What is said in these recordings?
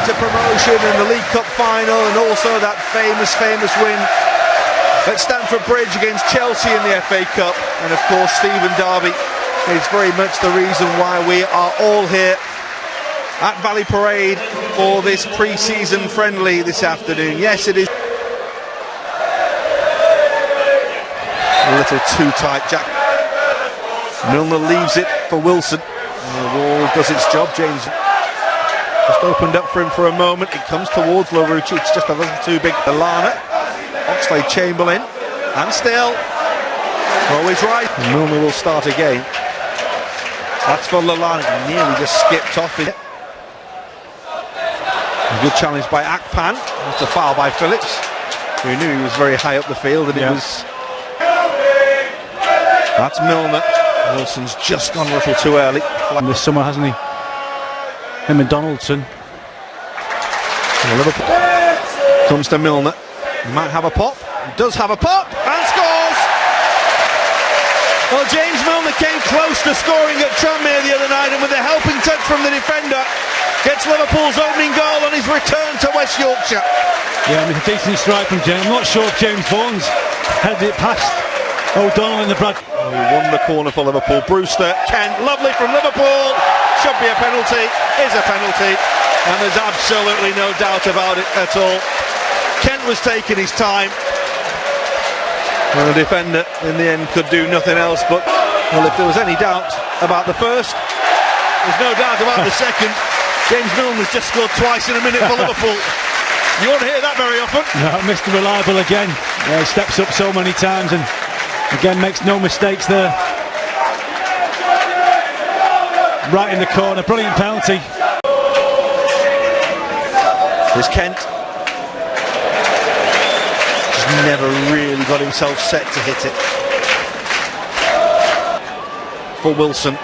to promotion and the League Cup final, and also that famous win at Stamford Bridge against Chelsea in the FA Cup. And of course Stephen Darby is very much the reason why we are all here at Valley Parade for this pre-season friendly this afternoon. Yes, it is a little too tight. Jack Milner leaves it for Wilson. And the wall does its job. James just opened up for him for a moment. It comes towards Larouci. It's just a little too big. Lallana, Oxlade-Chamberlain, and still always right. And Milner will start again. That's for Lallana. He nearly just skipped off it. A good challenge by Akpan. That's a foul by Phillips, who knew he was very high up the field, and it was. That's Milner. Wilson's just gone a little too early. This summer, hasn't he? Him and Donaldson. Liverpool comes to Milner. He might have a pop. He does have a pop and scores. Well, James Milner came close to scoring at Tranmere the other night, and with a helping touch from the defender, gets Liverpool's opening goal on his return to West Yorkshire. Yeah, I mean, a decent strike from James. I'm not sure if James Vaughan's headed it past O'Donnell in the Bradford. He won the corner for Liverpool. Brewster, Kent, lovely from Liverpool. Should be a penalty, is a penalty, and there's absolutely no doubt about it at all. Kent was taking his time, and the defender in the end could do nothing else but, well, if there was any doubt about the first, there's no doubt about the second. James Milner's just scored twice in a minute for Liverpool. You won't hear that very often. No, Mr. Reliable again. Yeah, he steps up so many times and again makes no mistakes there. Right in the corner, brilliant penalty. There's Kent. Just never really got himself set to hit it. For Wilson.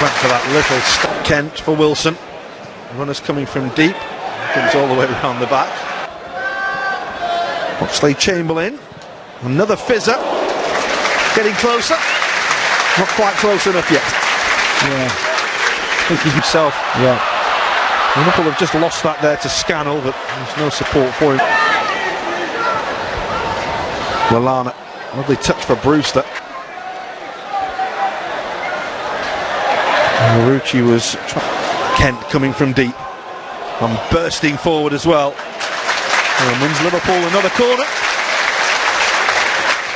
Went for that little stop. Kent for Wilson. Runners coming from deep. Comes all the way around the back. Oxlade-Chamberlain. Another fizzer. Getting closer. Not quite close enough yet. Yeah. I think he's himself. Yeah. Liverpool have just lost that there to Scannell, but there's no support for him. Lallana. Lovely touch for Brewster. Larouci was Kent coming from deep and bursting forward as well, and wins Liverpool another corner.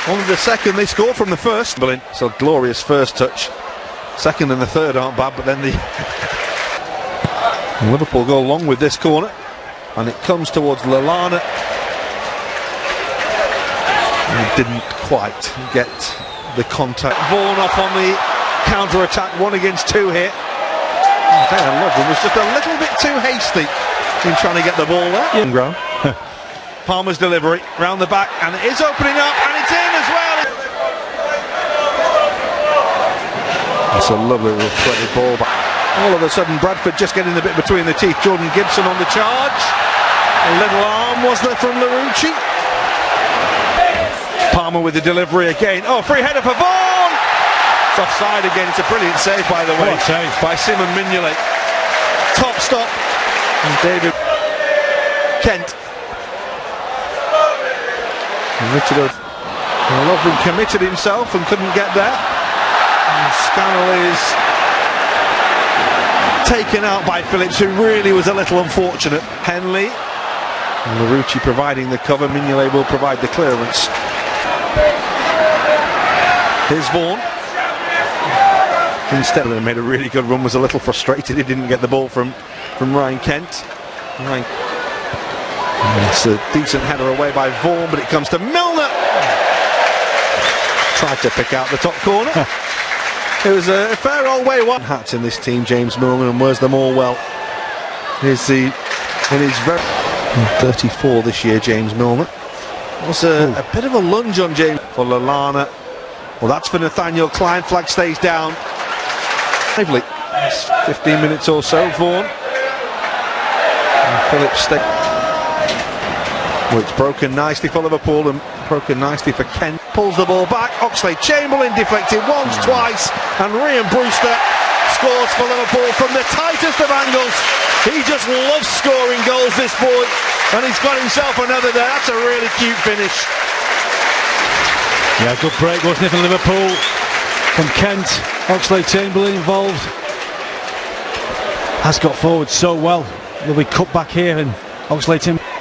Only the second, they scored from the first. So glorious first touch. Second and the third aren't bad, but then the Liverpool go along with this corner, and it comes towards Lallana. He didn't quite get the contact. Vaughan off on the counter-attack, 1 against 2 here. Lovren was just a little bit too hasty in trying to get the ball there. Yeah. Palmer's delivery round the back, and it is opening up, and it's in as well. That's a lovely little threaded ball back. All of a sudden Bradford just getting the bit between the teeth. Jordan Gibson on the charge. A little arm was there from Larouci. Palmer with the delivery again. Oh, free header for Vaughan. It's offside again. It's a brilliant save, by the way, by Simon Mignolet. Top stop. And David Kent. And Richard Lovren committed himself and couldn't get there. And Scannell is taken out by Phillips, who really was a little unfortunate. Henley. And Larouci providing the cover. Mignolet will provide the clearance. Here's Vaughan. Instead of them, made a really good run, was a little frustrated he didn't get the ball from Ryan Kent. Right. It's a decent header away by Vaughan, but it comes to Milner. Tried to pick out the top corner. It was a fair old way. One hats in this team, James Milner, and wears them all well. Here's the in his very 34 this year, James Milner. It was a bit of a lunge on James for Lallana. Well, that's for Nathaniel Klein. Flag stays down. Lively. It's 15 minutes or so. Vaughan. And Phillips stay. Well, it's broken nicely for Liverpool and broken nicely for Kent. Pulls the ball back. Oxlade-Chamberlain deflected once, twice, and Ryan Brewster scores. scores for Liverpool from the tightest of angles. He just loves scoring goals, this boy, and he's got himself another there. That's a really cute finish. Yeah, good break, wasn't it, for Liverpool? From Kent, Oxlade-Chamberlain involved. Has got forward so well. Will be cut back here, and Oxlade-Chamberlain.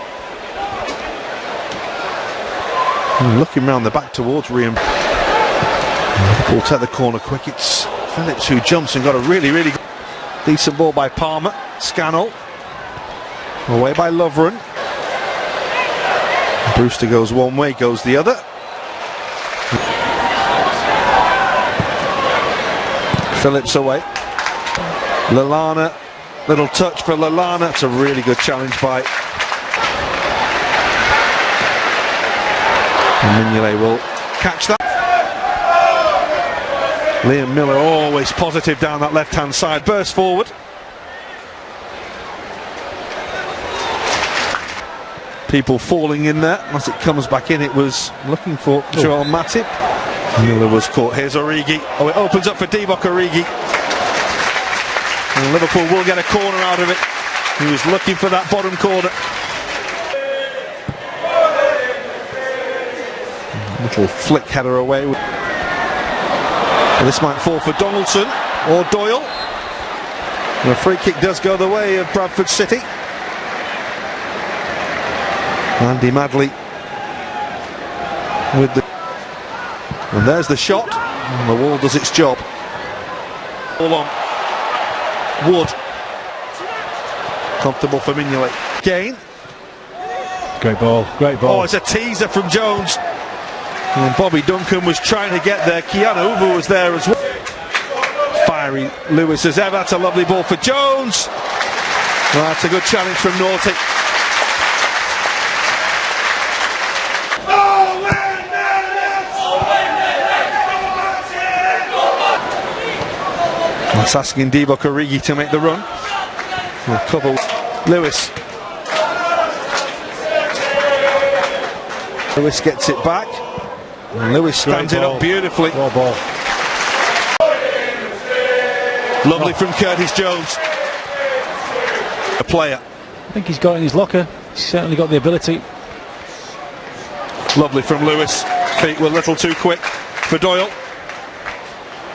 Looking round the back towards Liverpool. Take the corner quick. It's Phillips who jumps and got a really decent ball by Palmer. Scannell away by Lovren. Brewster goes one way, goes the other. Phillips away. Lallana, little touch for Lallana. It's a really good challenge by. And Mignolet will catch that. Liam Miller always positive down that left hand side, bursts forward. People falling in there. As it comes back in, it was looking for Joel Matip. Miller was caught. Here's Origi. Oh, it opens up for Divock Origi. And Liverpool will get a corner out of it. He was looking for that bottom corner. Little flick header away. This might fall for Donaldson or Doyle. And a free kick does go the way of Bradford City. Andy Madley with the. And there's the shot. And the wall does its job. All on. Wood. Comfortable for Mignolet. Again. Great ball, great ball. Oh, it's a teaser from Jones. And Bobby Duncan was trying to get there. Keanu Uvu was there as well. Fiery Lewis as ever. That's a lovely ball for Jones. Well, that's a good challenge from Naughty. That's asking Divock Origi to make the run. We'll cover Lewis. Lewis gets it back. And Lewis stands it up beautifully. Ball. Lovely from Curtis Jones. A player. I think he's got it in his locker. He's certainly got the ability. Lovely from Lewis. Feet were a little too quick for Doyle.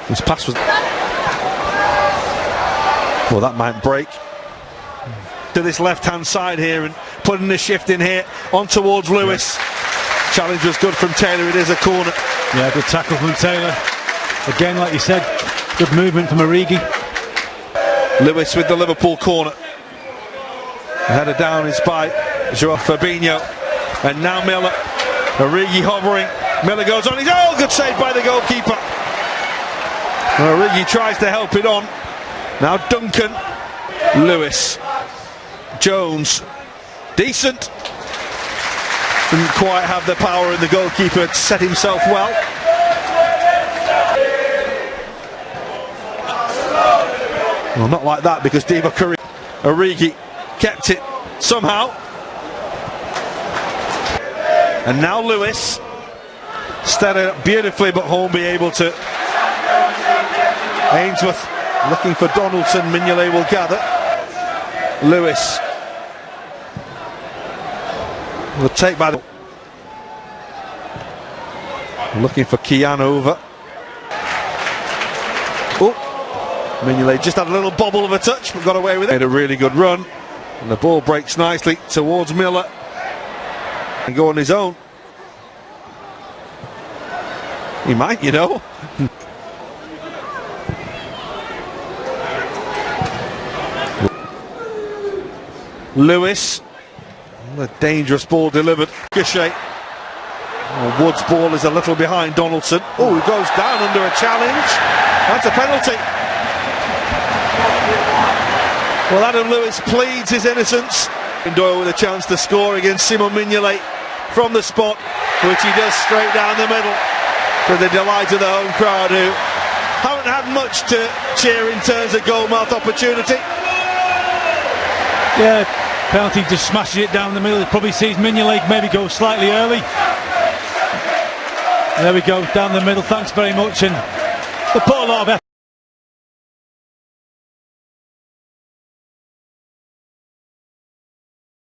His pass was. Well, that might break. To this left-hand side here and putting the shift in here on towards Lewis. Yeah. Challenge was good from Taylor. It is a corner. Yeah, good tackle from Taylor. Again, like you said, good movement from Origi. Lewis with the Liverpool corner. Header down is by Joao Fabinho. And now Miller. Origi hovering. Miller goes on. Good save by the goalkeeper. And Origi tries to help it on. Now Duncan. Lewis. Jones. Decent. Didn't quite have the power, and the goalkeeper had set himself well. Well, not like that, because Divock Origi kept it somehow. And now Lewis started up beautifully, but Hornby able to. Ainsworth looking for Donaldson. Mignolet will gather. Lewis. The take by the. Looking for Keanu over. Oh, Mignolet just had a little bobble of a touch, but got away with it. Made a really good run, and the ball breaks nicely towards Miller, and go on his own. He might, you know. Lewis. A dangerous ball delivered. Ricochet. Wood's ball is a little behind Donaldson. Oh, he goes down under a challenge. That's a penalty. Well, Adam Lewis pleads his innocence. Doyle with a chance to score against Simon Mignolet from the spot, which he does straight down the middle, to the delight of the home crowd, who haven't had much to cheer in terms of goal-mouth opportunity. Yeah. Penalty just smashes it down the middle. It probably sees Mignolet maybe go slightly early. There we go, down the middle. Thanks very much. And they put a lot of effort.